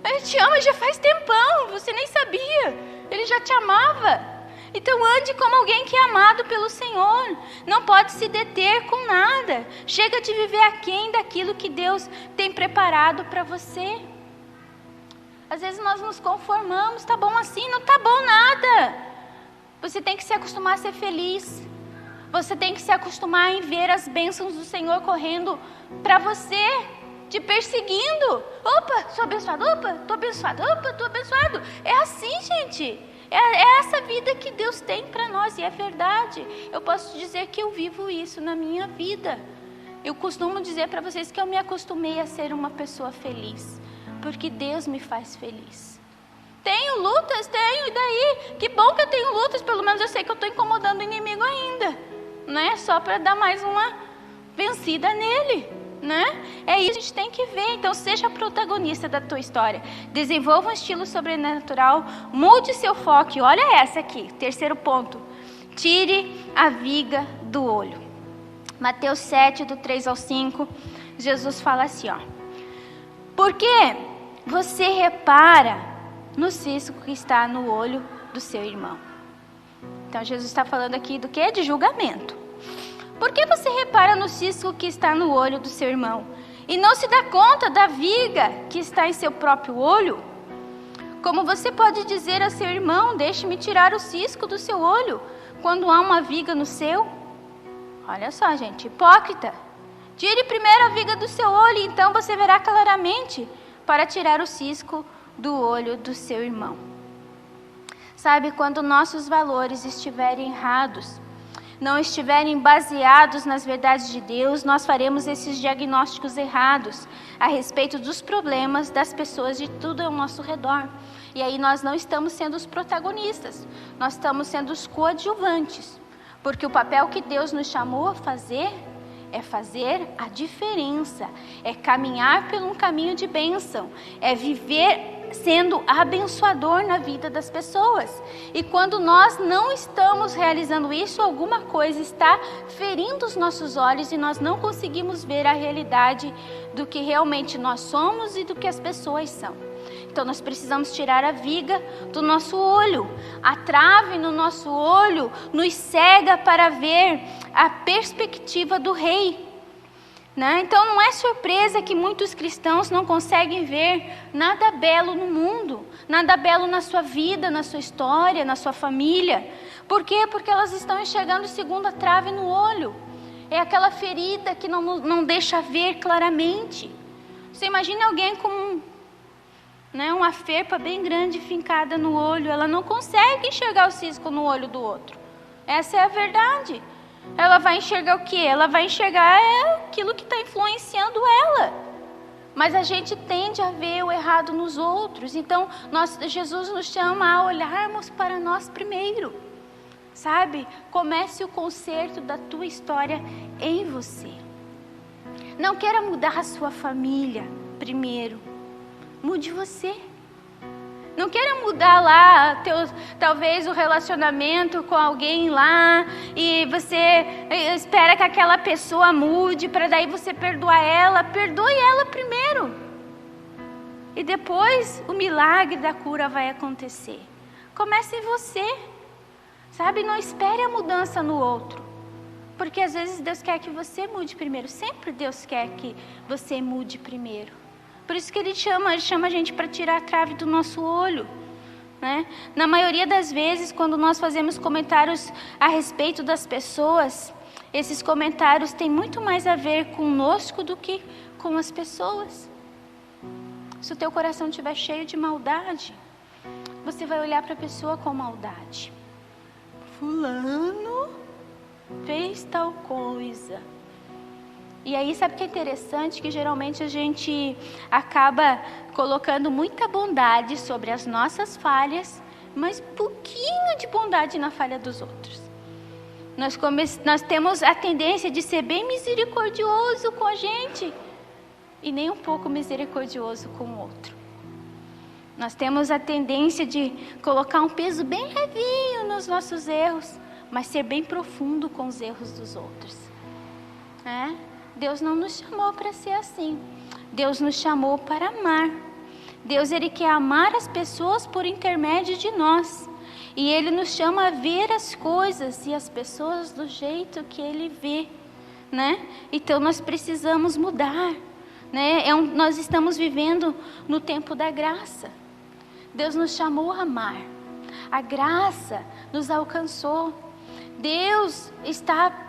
Ele te ama já faz tempão, você nem sabia. Ele já te amava. Então ande como alguém que é amado pelo Senhor. Não pode se deter com nada. Chega de viver aquém daquilo que Deus tem preparado para você. Às vezes nós nos conformamos, tá bom assim, não tá bom nada. Você tem que se acostumar a ser feliz. Você tem que se acostumar em ver as bênçãos do Senhor correndo para você, te perseguindo. Opa, sou abençoado, opa, tô abençoado, opa, tô abençoado. É assim, gente. É essa vida que Deus tem para nós, e é verdade. Eu posso dizer que eu vivo isso na minha vida. Eu costumo dizer para vocês que eu me acostumei a ser uma pessoa feliz, porque Deus me faz feliz. Tenho lutas, tenho, e daí? Que bom que eu tenho lutas, pelo menos eu sei que eu estou incomodando o inimigo ainda, né? Só para dar mais uma vencida nele, né? É isso que a gente tem que ver. Então seja protagonista da tua história. Desenvolva um estilo sobrenatural, mude seu foco. E olha essa aqui, terceiro ponto. Tire a viga do olho. Mateus 7, do 3 ao 5, Jesus fala assim, ó. Porque você repara no cisco que está no olho do seu irmão. Então Jesus está falando aqui do quê? De julgamento. Por que você repara no cisco que está no olho do seu irmão e não se dá conta da viga que está em seu próprio olho? Como você pode dizer a seu irmão, deixe-me tirar o cisco do seu olho, quando há uma viga no seu? Olha só, gente, hipócrita. Tire primeiro a viga do seu olho, e então você verá claramente para tirar o cisco do olho do seu irmão. Sabe, quando nossos valores estiverem errados, não estiverem baseados nas verdades de Deus, nós faremos esses diagnósticos errados a respeito dos problemas das pessoas de tudo ao nosso redor. E aí nós não estamos sendo os protagonistas, nós estamos sendo os coadjuvantes, porque o papel que Deus nos chamou a fazer é fazer a diferença, é caminhar por um caminho de bênção, é viver sendo abençoador na vida das pessoas. E quando nós não estamos realizando isso, alguma coisa está ferindo os nossos olhos e nós não conseguimos ver a realidade do que realmente nós somos e do que as pessoas são. Então nós precisamos tirar a viga do nosso olho. A trave no nosso olho nos cega para ver a perspectiva do rei. Então não é surpresa que muitos cristãos não conseguem ver nada belo no mundo, nada belo na sua vida, na sua história, na sua família. Por quê? Porque elas estão enxergando segundo a trave no olho. É aquela ferida que não deixa ver claramente. Você imagina alguém com uma ferpa bem grande fincada no olho, ela não consegue enxergar o cisco no olho do outro. Essa é a verdade. Ela vai enxergar o quê? Ela vai enxergar aquilo que está influenciando ela. Mas a gente tende a ver o errado nos outros. Então, Jesus nos chama a olharmos para nós primeiro. Sabe? Comece o conserto da tua história em você. Não queira mudar a sua família primeiro. Mude você. Não queira mudar lá, talvez o relacionamento com alguém lá, e você espera que aquela pessoa mude, para daí você perdoar ela. Perdoe ela primeiro. E depois o milagre da cura vai acontecer. Comece em você. Sabe, não espere a mudança no outro. Porque às vezes Deus quer que você mude primeiro. Sempre Deus quer que você mude primeiro. Por isso que Ele chama a gente para tirar a trave do nosso olho. Na maioria das vezes, quando nós fazemos comentários a respeito das pessoas, esses comentários têm muito mais a ver conosco do que com as pessoas. Se o teu coração estiver cheio de maldade, você vai olhar para a pessoa com maldade. Fulano fez tal coisa. E aí, sabe o que é interessante? Que geralmente a gente acaba colocando muita bondade sobre as nossas falhas, mas pouquinho de bondade na falha dos outros. Nós temos a tendência de ser bem misericordioso com a gente e nem um pouco misericordioso com o outro. Nós temos a tendência de colocar um peso bem levinho nos nossos erros, mas ser bem profundo com os erros dos outros. Deus não nos chamou para ser assim. Deus nos chamou para amar. Deus, Ele quer amar as pessoas por intermédio de nós. E Ele nos chama a ver as coisas e as pessoas do jeito que Ele vê. Então nós precisamos mudar. Nós estamos vivendo no tempo da graça. Deus nos chamou a amar. A graça nos alcançou. Deus está...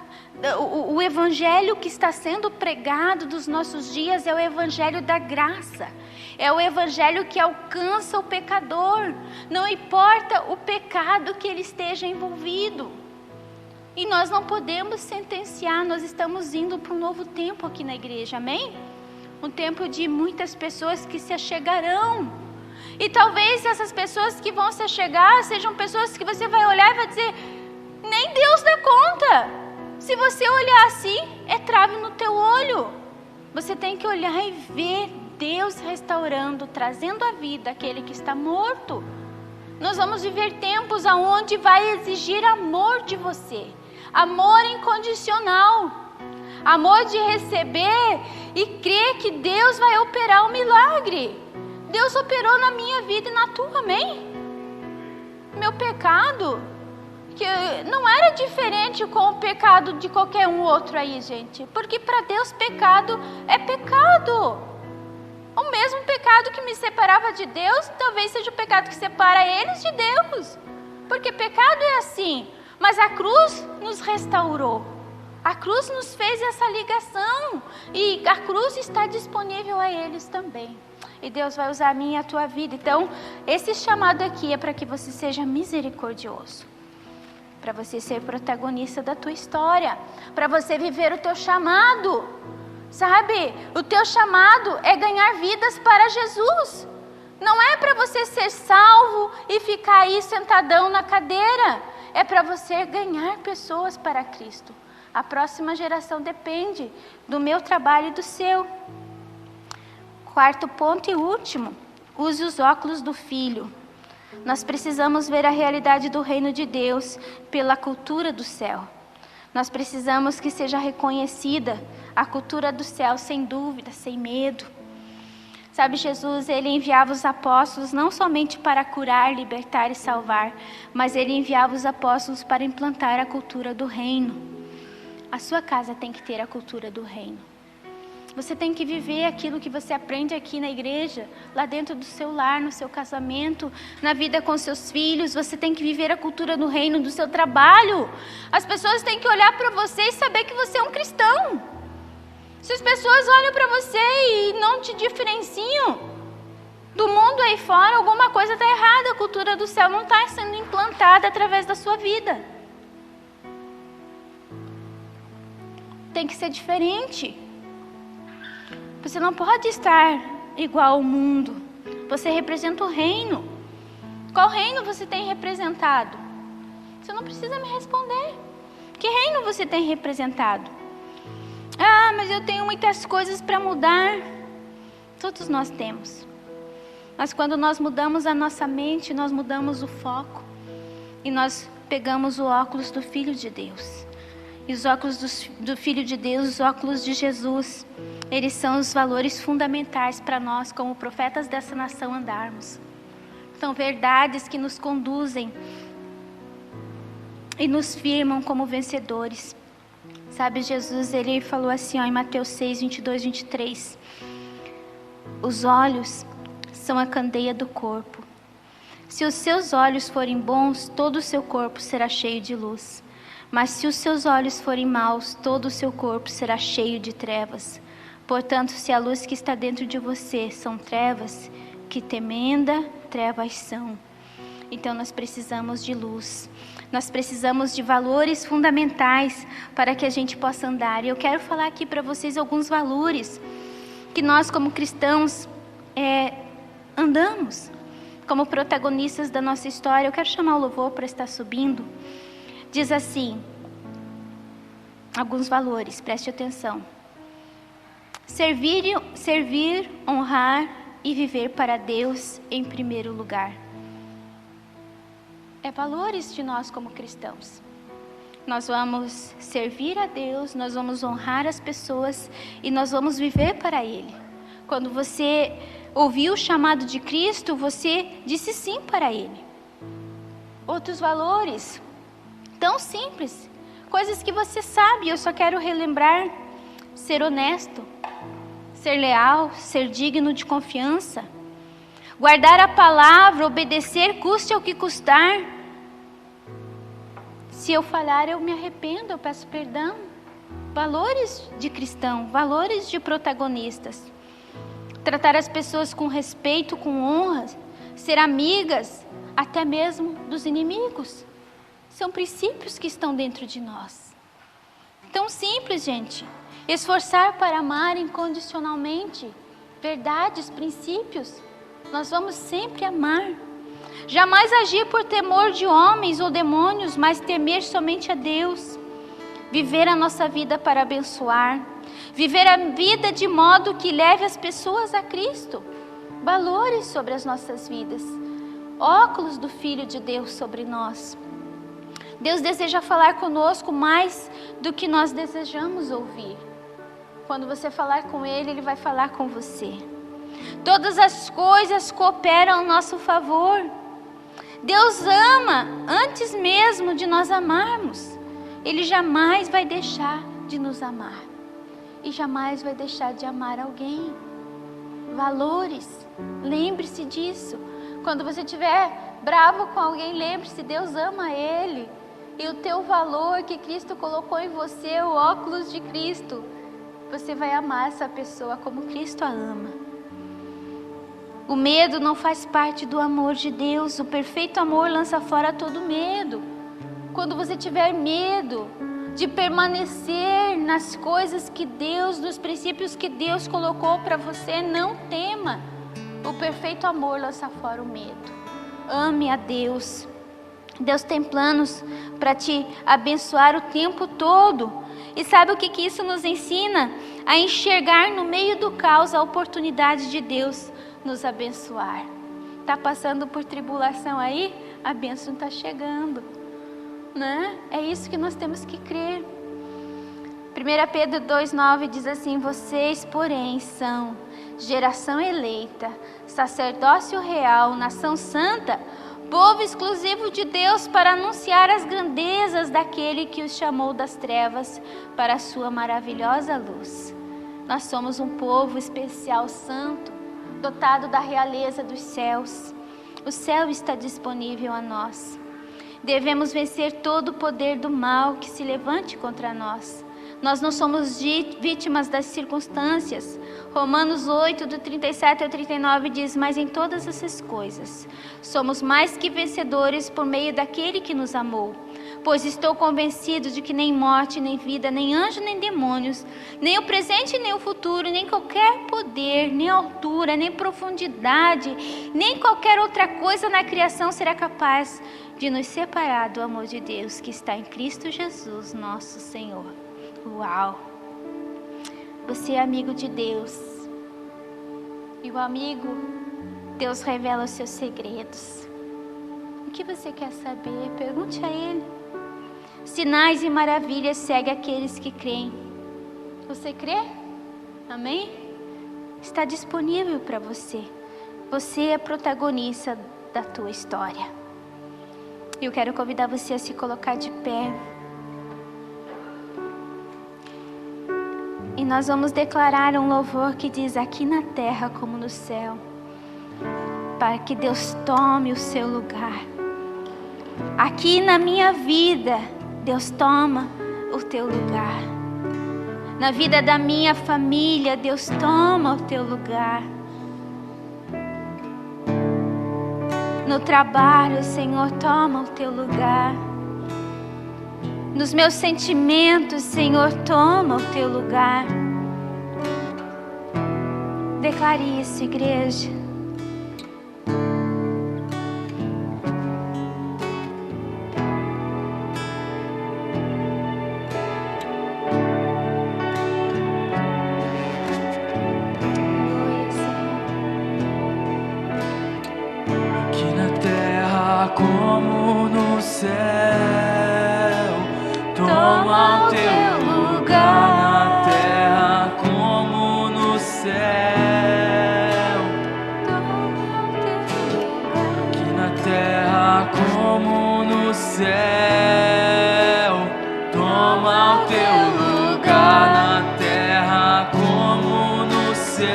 O evangelho que está sendo pregado dos nossos dias é o evangelho da graça. É o evangelho que alcança o pecador. Não importa o pecado que ele esteja envolvido. E nós não podemos sentenciar. Nós estamos indo para um novo tempo aqui na igreja, amém? Um tempo de muitas pessoas que se achegarão. E talvez essas pessoas que vão se achegar sejam pessoas que você vai olhar e vai dizer: nem Deus dá conta. Se você olhar assim, é trave no teu olho. Você tem que olhar e ver Deus restaurando, trazendo à vida aquele que está morto. Nós vamos viver tempos onde vai exigir amor de você. Amor incondicional. Amor de receber e crer que Deus vai operar o milagre. Deus operou na minha vida e na tua, amém? Meu pecado... que não era diferente com o pecado de qualquer um outro aí, gente. Porque para Deus pecado é pecado. O mesmo pecado que me separava de Deus, talvez seja o pecado que separa eles de Deus. Porque pecado é assim. Mas a cruz nos restaurou. A cruz nos fez essa ligação. E a cruz está disponível a eles também. E Deus vai usar a minha e a tua vida. Então, esse chamado aqui é para que você seja misericordioso. Para você ser protagonista da tua história, para você viver o teu chamado, sabe? O teu chamado é ganhar vidas para Jesus. Não é para você ser salvo e ficar aí sentadão na cadeira. É para você ganhar pessoas para Cristo. A próxima geração depende do meu trabalho e do seu. Quarto ponto e último, use os óculos do Filho. Nós precisamos ver a realidade do reino de Deus pela cultura do céu. Nós precisamos que seja reconhecida a cultura do céu, sem dúvida, sem medo. Sabe, Jesus, ele enviava os apóstolos não somente para curar, libertar e salvar, mas ele enviava os apóstolos para implantar a cultura do reino. A sua casa tem que ter a cultura do reino. Você tem que viver aquilo que você aprende aqui na igreja, lá dentro do seu lar, no seu casamento, na vida com seus filhos. Você tem que viver a cultura do reino, do seu trabalho. As pessoas têm que olhar para você e saber que você é um cristão. Se as pessoas olham para você e não te diferenciam do mundo aí fora, alguma coisa está errada. A cultura do céu não está sendo implantada através da sua vida. Tem que ser diferente. Você não pode estar igual ao mundo. Você representa o reino. Qual reino você tem representado? Você não precisa me responder. Que reino você tem representado? Ah, mas eu tenho muitas coisas para mudar. Todos nós temos. Mas quando nós mudamos a nossa mente, nós mudamos o foco. E nós pegamos o óculos do Filho de Deus. E os óculos do Filho de Deus, os óculos de Jesus, eles são os valores fundamentais para nós, como profetas dessa nação, andarmos. São verdades que nos conduzem e nos firmam como vencedores. Sabe, Jesus, ele falou assim, em Mateus 6, 22, 23. Os olhos são a candeia do corpo. Se os seus olhos forem bons, todo o seu corpo será cheio de luz. Mas se os seus olhos forem maus, todo o seu corpo será cheio de trevas. Portanto, se a luz que está dentro de você são trevas, que tremenda trevas são. Então nós precisamos de luz. Nós precisamos de valores fundamentais para que a gente possa andar. E eu quero falar aqui para vocês alguns valores que nós como cristãos andamos. Como protagonistas da nossa história. Eu quero chamar o louvor para estar subindo. Diz assim, alguns valores, preste atenção. Servir, honrar e viver para Deus em primeiro lugar. É valores de nós como cristãos. Nós vamos servir a Deus, nós vamos honrar as pessoas e nós vamos viver para Ele. Quando você ouviu o chamado de Cristo, você disse sim para Ele. Outros valores, tão simples, coisas que você sabe, eu só quero relembrar: ser honesto, ser leal, ser digno de confiança, guardar a palavra, obedecer, custe ao que custar. Se eu falhar, eu me arrependo, eu peço perdão. Valores de cristão, valores de protagonistas. Tratar as pessoas com respeito, com honra, ser amigas, até mesmo dos inimigos. São princípios que estão dentro de nós. Tão simples, gente. Esforçar para amar incondicionalmente. Verdades, princípios. Nós vamos sempre amar. Jamais agir por temor de homens ou demônios, mas temer somente a Deus. Viver a nossa vida para abençoar. Viver a vida de modo que leve as pessoas a Cristo. Valores sobre as nossas vidas. Óculos do Filho de Deus sobre nós. Deus deseja falar conosco mais do que nós desejamos ouvir. Quando você falar com Ele, Ele vai falar com você. Todas as coisas cooperam ao nosso favor. Deus ama antes mesmo de nós amarmos. Ele jamais vai deixar de nos amar. E jamais vai deixar de amar alguém. Valores, lembre-se disso. Quando você estiver bravo com alguém, lembre-se, Deus ama ele. E o teu valor que Cristo colocou em você, o óculos de Cristo, você vai amar essa pessoa como Cristo a ama. O medo não faz parte do amor de Deus. O perfeito amor lança fora todo medo. Quando você tiver medo de permanecer nas coisas que Deus, nos princípios que Deus colocou para você, não tema. O perfeito amor lança fora o medo. Ame a Deus. Deus tem planos para te abençoar o tempo todo. E sabe o que isso nos ensina? A enxergar no meio do caos a oportunidade de Deus nos abençoar. Está passando por tribulação aí? A bênção está chegando, né? É isso que nós temos que crer. 1 Pedro 2,9 diz assim: vocês, porém, são geração eleita, sacerdócio real, nação santa, povo exclusivo de Deus, para anunciar as grandezas daquele que os chamou das trevas para a sua maravilhosa luz. Nós somos um povo especial, santo, dotado da realeza dos céus. O céu está disponível a nós. Devemos vencer todo o poder do mal que se levante contra nós. Nós não somos vítimas das circunstâncias. Romanos 8, do 37 ao 39 diz: mas em todas essas coisas somos mais que vencedores por meio daquele que nos amou. Pois estou convencido de que nem morte, nem vida, nem anjo, nem demônios, nem o presente, nem o futuro, nem qualquer poder, nem altura, nem profundidade, nem qualquer outra coisa na criação será capaz de nos separar do amor de Deus que está em Cristo Jesus, nosso Senhor. Uau! Você é amigo de Deus. E o amigo, Deus revela os seus segredos. O que você quer saber? Pergunte a Ele. Sinais e maravilhas seguem aqueles que creem. Você crê? Amém? Está disponível para você. Você é protagonista da tua história. Eu quero convidar você a se colocar de pé. E nós vamos declarar um louvor que diz: aqui na terra como no céu, para que Deus tome o seu lugar. Aqui na minha vida, Deus toma o teu lugar. Na vida da minha família, Deus toma o teu lugar. No trabalho, Senhor, toma o teu lugar. Nos meus sentimentos, Senhor, toma o teu lugar. Declare isso, igreja.
Aqui na terra como no céu, toma o teu lugar. Na terra como no céu, aqui na terra como no céu, toma o teu lugar. Na terra como no céu,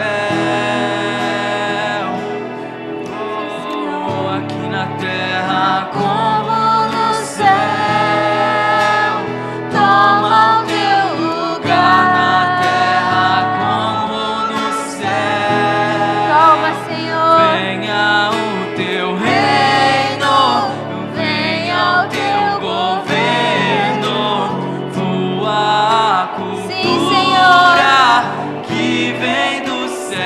oh, aqui na terra como no céu, toma o teu lugar. Na terra como no céu,
Toma, Senhor.
venha o teu reino, venha o teu governo, voa a
Sim,
cultura que vem do céu.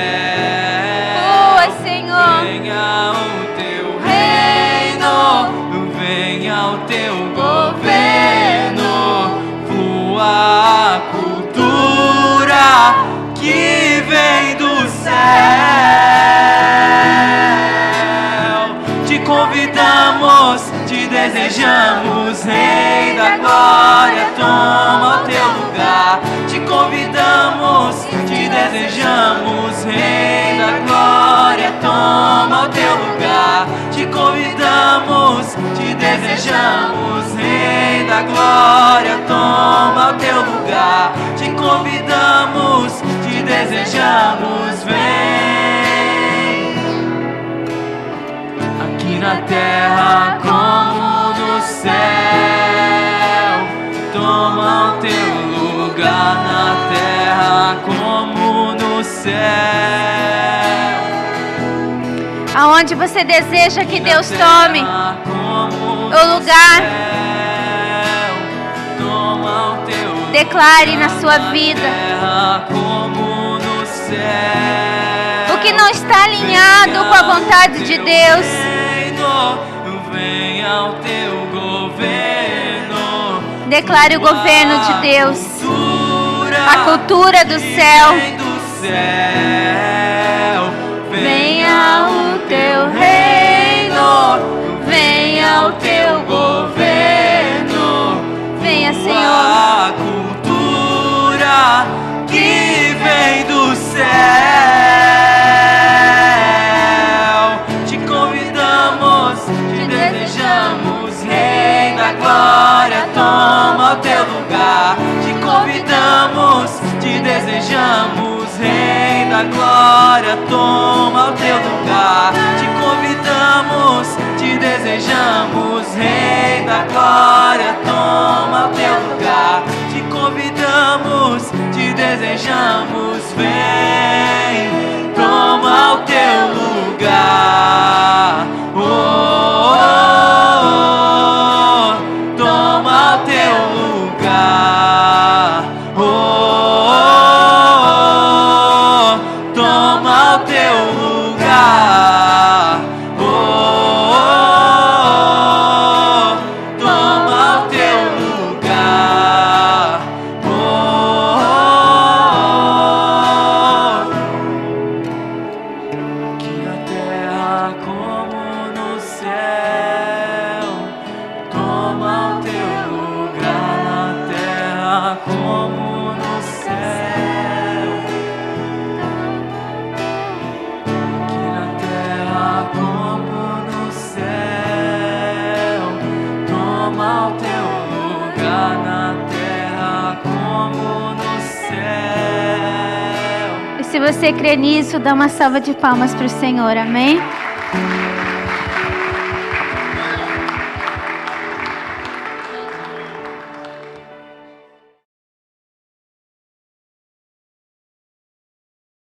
Boa, Senhor.
Venha o teu reino, venha o teu governo, voa a cultura que vem do céu. Te convidamos, te desejamos, Rei da Glória, toma o teu lugar. Te convidamos, te desejamos, Rei da Glória, toma o teu lugar. Te convidamos, te desejamos, Rei da Glória, toma o teu lugar. Te convidamos, te desejamos, vem. Aqui na terra como no céu, toma o teu lugar. Na terra como no céu,
Aonde você deseja que Deus tome o lugar, declare na sua vida. O que não está alinhado com a vontade de Deus,
venha o teu governo.
Declare o governo de Deus, a cultura do céu.
Vem do céu.
Venha o teu reino, venha o teu governo. Venha, Senhor.
A cultura que vem do céu. Te convidamos, te desejamos, Rei da Glória, toma o teu lugar. Te convidamos, te desejamos, Rei da Glória, toma o teu lugar. Te convidamos, te desejamos, Rei da Glória, toma o teu lugar. Te convidamos, te desejamos, vem, toma o teu lugar. Oh, oh, oh, toma o teu lugar. Oh, oh, oh, toma o teu lugar. Oh, oh, oh, toma o teu lugar. Oh, oh, oh, que na terra como no céu, toma o teu lugar na terra como no céu. Que na terra como no céu, toma o teu lugar na terra como no céu.
E se você crê nisso, dá uma salva de palmas para o Senhor, amém?